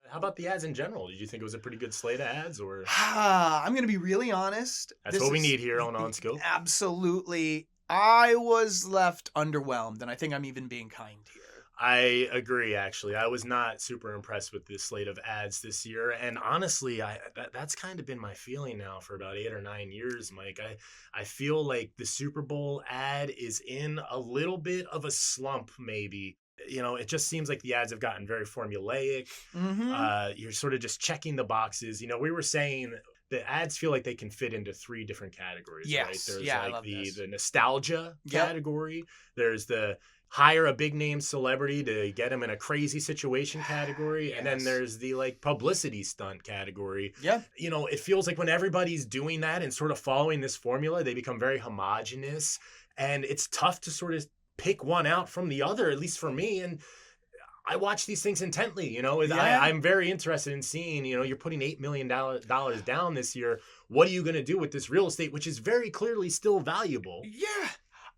How about the ads in general? Did you think it was a pretty good slate of ads, or I'm going to be really honest. that's This what we is need here on Scope? absolutely. I was left underwhelmed, and I think I'm even being kind here. I agree. Actually, I was not super impressed with this slate of ads this year, and honestly, that's kind of been my feeling now for about 8 or 9 years, Mike. I feel like the Super Bowl ad is in a little bit of a slump, maybe. It just seems like the ads have gotten very formulaic. Mm-hmm. You're sort of just checking the boxes. We were saying the ads feel like they can fit into three different categories, right? Yes. There's Yeah, I like love the this. the nostalgia Yep. category. There's the hire a big name celebrity to get him in a crazy situation category, and then Yes. there's the like publicity stunt category. Yep. It feels like when everybody's doing that and sort of following this formula, they become very homogenous, and it's tough to sort of pick one out from the other, at least for me. And I watch these things intently. Yeah. I'm very interested in seeing, you're putting $8 million down this year. What are you going to do with this real estate, which is very clearly still valuable? Yeah.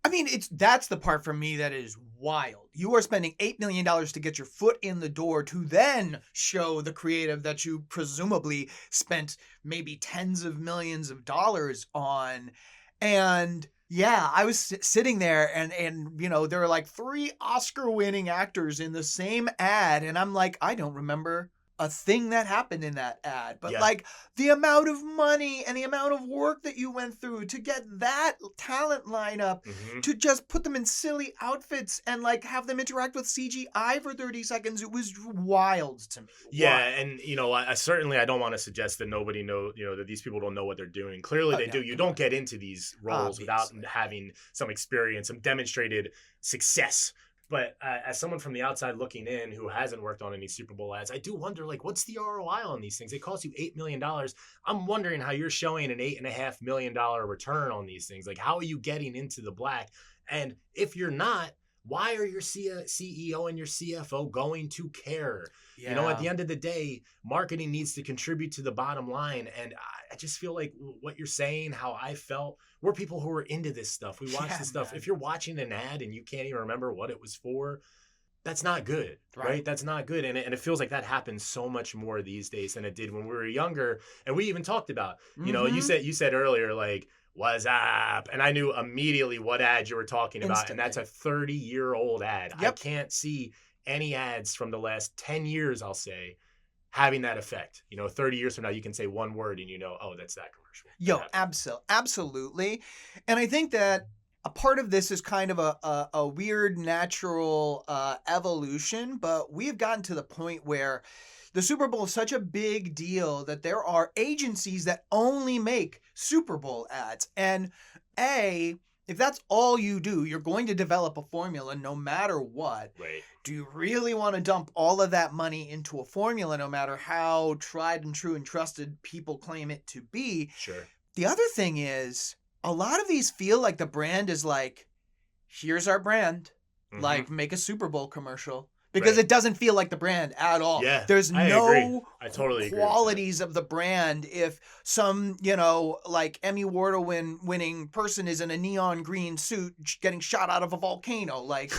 I mean, that's the part for me that is wild. You are spending $8 million to get your foot in the door to then show the creative that you presumably spent maybe tens of millions of dollars on. And yeah, I was sitting there and there are like 3 Oscar-winning actors in the same ad, and I'm like, I don't remember a thing that happened in that ad. But Yeah. like the amount of money and the amount of work that you went through to get that talent lineup, Mm-hmm. to just put them in silly outfits and like have them interact with CGI for 30 seconds, it was wild to me. Yeah, Wild. and I certainly I don't want to suggest that nobody know that these people don't know what they're doing. Clearly Oh they yeah, do. You come don't on. get into these roles without Obviously. having some experience, some demonstrated success. But as someone from the outside looking in who hasn't worked on any Super Bowl ads, I do wonder, like, what's the ROI on these things? They cost you $8 million. I'm wondering how you're showing an $8.5 million return on these things. Like, how are you getting into the black? And if you're not, why are your CEO and your CFO going to care? At Yeah. the end of the day, marketing needs to contribute to the bottom line. And I just feel like what you're saying, how I felt, we're people who are into this stuff. We watch Yeah, this stuff. man. If you're watching an ad and you can't even remember what it was for, that's not good, Right. right? That's not good. And it feels like that happens so much more these days than it did when we were younger. And we even talked about, you Mm-hmm. said earlier, like, what's up? And I knew immediately what ad you were talking about. And that's Instantly. a 30-year-old ad. I Yep. can't see any ads from the last 10 years, I'll say, having that effect. 30 years from now, you can say one word and oh, that's that commercial. Yo, absolutely. And I think that a part of this is kind of a weird natural evolution, but we've gotten to the point where the Super Bowl is such a big deal that there are agencies that only make Super Bowl ads. And if that's all you do, you're going to develop a formula no matter what. Right. Do you really want to dump all of that money into a formula no matter how tried and true and trusted people claim it to be? Sure. The other thing is, a lot of these feel like the brand is like, here's our brand, Mm-hmm. like make a Super Bowl commercial. Because Right. it doesn't feel like the brand at all. Yeah, There's I no agree. I totally agree with that. qualities of the brand if some, like Emmy Award winning person is in a neon green suit getting shot out of a volcano. Like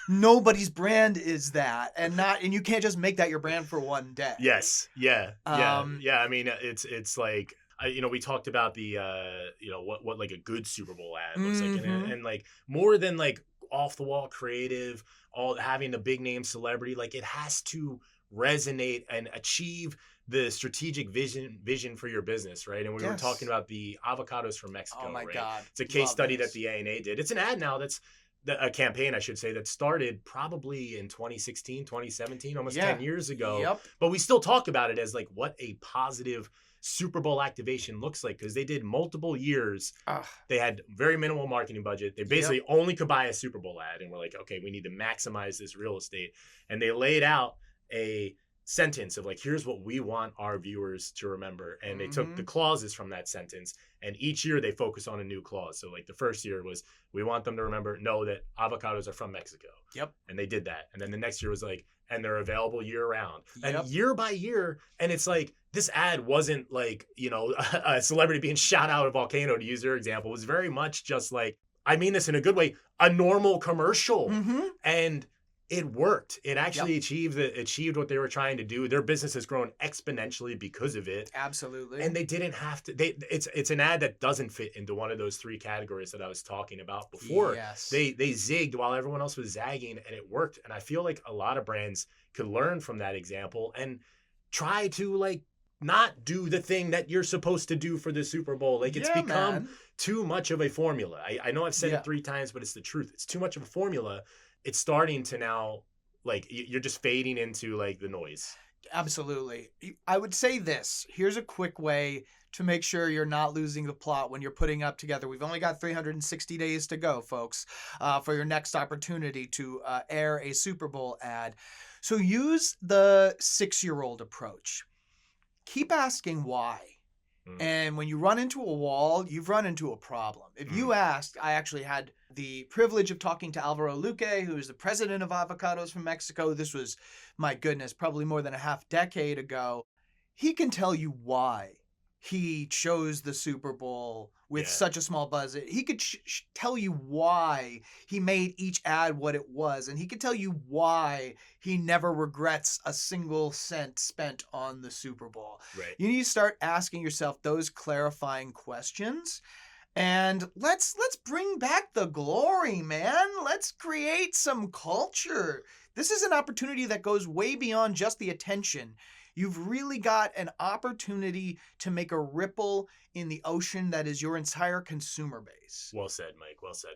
nobody's brand is that, and you can't just make that your brand for one day. Yes. Yeah. Yeah. Um, Yeah. I mean, it's like, we talked about the, what like a good Super Bowl ad looks like, Mhm. and like more than like off the wall creative, all having the big name celebrity, like it has to resonate and achieve the strategic vision for your business, right? And we were Yes. talking about the avocados from Mexico. Oh my right? God. It's a case Love study this. that the ANA did. It's an ad now that's a campaign, I should say, that started probably in 2016, 2017, almost Yeah. 10 years ago. Yep. But we still talk about it as like what a positive Super Bowl activation looks like, because they did multiple years. Ugh. They had very minimal marketing budget. They basically only could buy a Super Bowl ad, and we're like, okay, we need to maximize this real estate. And they laid out a sentence of like, here's what we want our viewers to remember. And they took the clauses from that sentence, and each year they focus on a new clause. So like the first year was, we want them to know that avocados are from Mexico. Yep. And they did that. And then the next year was like, and they're available year round. Yep. And year by year, and it's like, this ad wasn't like, a celebrity being shot out of a volcano, to use your example. It was very much just like, I mean this in a good way, a normal commercial. Mm-hmm. And It worked. It Yep, actually achieved what they were trying to do. Their business has grown exponentially because of it. absolutely. And they didn't have to it's an ad that doesn't fit into one of those three categories that I was talking about before. Yes. They zigged while everyone else was zagging, and it worked. And I feel like a lot of brands could learn from that example and try to like not do the thing that you're supposed to do for the Super Bowl. Like it's Yeah, become man. too much of a formula. I know I've said Yeah. it 3 times, but it's the truth. It's too much of a formula. It's starting to now like you're just fading into like the noise. Absolutely. I would say this. Here's a quick way to make sure you're not losing the plot when you're putting up together. We've only got 360 days to go, folks, for your next opportunity to air a Super Bowl ad. So use the 6-year-old approach. Keep asking why. Mm, And when you run into a wall, you've run into a problem. If you asked, I actually had the privilege of talking to Alvaro Luque, who is the president of Avocados from Mexico. This was, my goodness, probably more than a half decade ago. He can tell you why he chose the Super Bowl with yeah. such a small budget. He could tell you why he made each ad what it was, and he could tell you why he never regrets a single cent spent on the Super Bowl. Right. You need to start asking yourself those clarifying questions. And let's bring back the glory, man. Let's create some culture. This is an opportunity that goes way beyond just the attention. You've really got an opportunity to make a ripple in the ocean that is your entire consumer base. Well said, Mike. Well said.